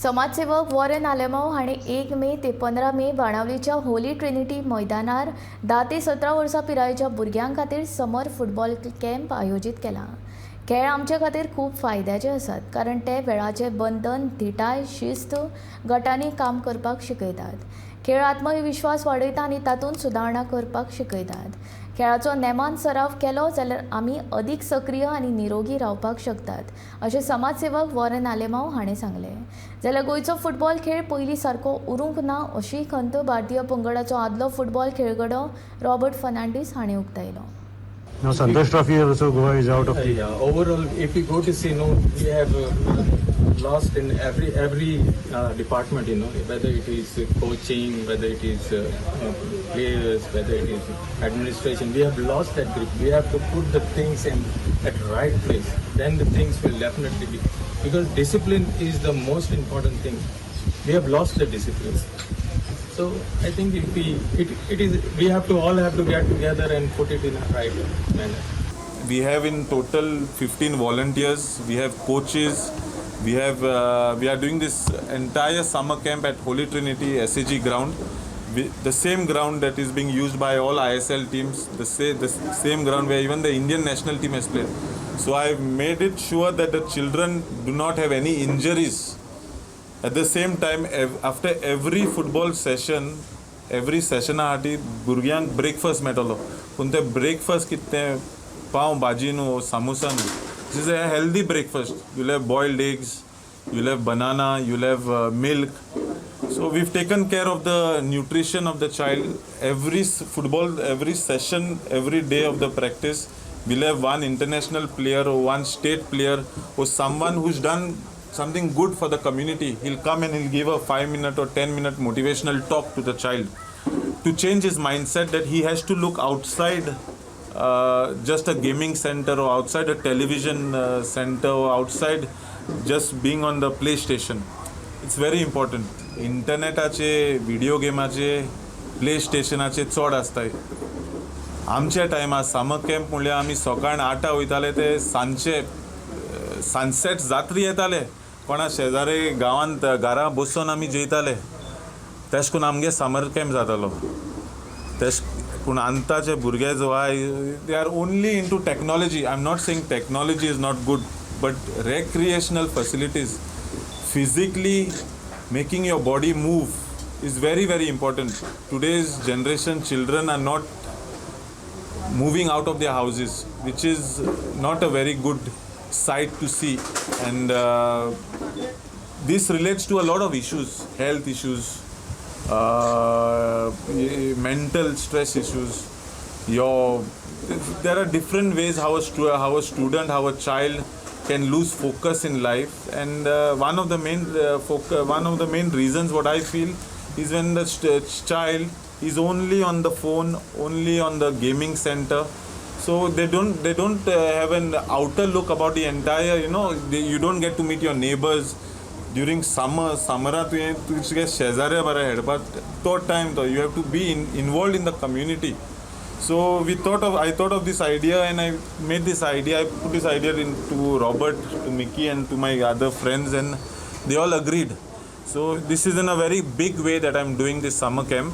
समाजसेवक वॉरेन आलेमांव हांणी 1 मे ते 15 मे बाणावलीच्या होली ट्रिनिटी मैदानार 10 ते 17 वर्सां पिरायेच्या भुरग्यां खातीर समर फुटबॉल कॅम्प आयोजीत केला। खेळ आमचे खातीर खूब फायद्याचे आसात, कारण ते वेळाचें बंधन, धिटाय, शिस्त, गटांनी काम करपाक शिकयतात। खेळ आत्मविश्वास वाडयता आनी तातूंत सुदारणा करपाक शिकयतात। खेळाचो नेमान सराव केलो जाल्यार आमी अदीक सक्रिय आनी निरोगी रावपाक शकतात, अशें समाजसेवक वॉरेन आलेमांव हाणें सांगलें। जाल्यार गोंयचो फुटबॉल खेळ पयलीं सारको उरूंक ना अशी खंत भारतीय पंगडाचो आदलो फुटबॉल खेळगडो रॉबर्ट फर्नांडीस हाणें उक्तायलो। Now Santosh Trophy also Goa is out of the... Overall, if we go to see, we have lost in every department, whether it is coaching, whether it is players, whether it is administration. We have lost that grip. We have to put the things in at right place. Then the things will definitely be, because discipline is the most important thing. We have lost the discipline. So I think we have to get together and put it in a right manner. We have in total 15 volunteers. We have coaches. We are doing this entire summer camp at Holy Trinity SAG ground, the same ground that is being used by all ISL teams, the same ground where even the Indian national team has played. So I have made it sure that the children do not have any injuries. At the same time, after every football session, आटी भुरग्यांक breakfast मेळटलो, पूण ते breakfast कितें पाव भाजी न्हू, सामोसा न्हू. This is a healthy breakfast. You'll have boiled eggs, you'll have banana, you'll have milk. So we've taken care of the nutrition of the child. Every session, every day of the practice, we'll have one international player or one state player or someone who's done something good for the community. He'll come and he'll give a 5-minute or 10-minute motivational talk to the child to change his mindset that he has to look outside just a gaming center or outside a television center or outside just being on the PlayStation. It's very important. इंटरनेटाचे, व्हिडिओ गेमाचे, प्लेस्टेशनाचे चड आसताय. आमच्या टायमार summer camp म्हणल्यार आमी सकाळ 8 वयताले ते सांजचे सनसेट जात्री येताले, कोणा शेजारी गांवांत घरा बसून आमी जेयताले. तेश करून आमगे समर कॅम्प जातालो. पूण आतांचे भुरगे जो आहाय, they are only into technology. I am not saying technology is not good, but recreational facilities, physically making your body move is very, very important. Today's generation children are not moving out of their houses, which is not a very good sight to see. And this relates to a lot of issues, health issues, mental stress issues. There are different ways how a student, how a child can lose focus in life, and one of the main reasons what I feel is when the child is only on the phone, only on the gaming center, so they don't have an outer look about the entire, you don't get to meet your neighbors during summerat तुझे शेजाऱ्या बरे हेडपाक तो time तो you have to be involved in the community. So I thought of this idea, and I made this idea. I put this idea into Robert, to Mickey, and to my other friends, and they all agreed. So this is in a very big way that I'm doing this summer camp.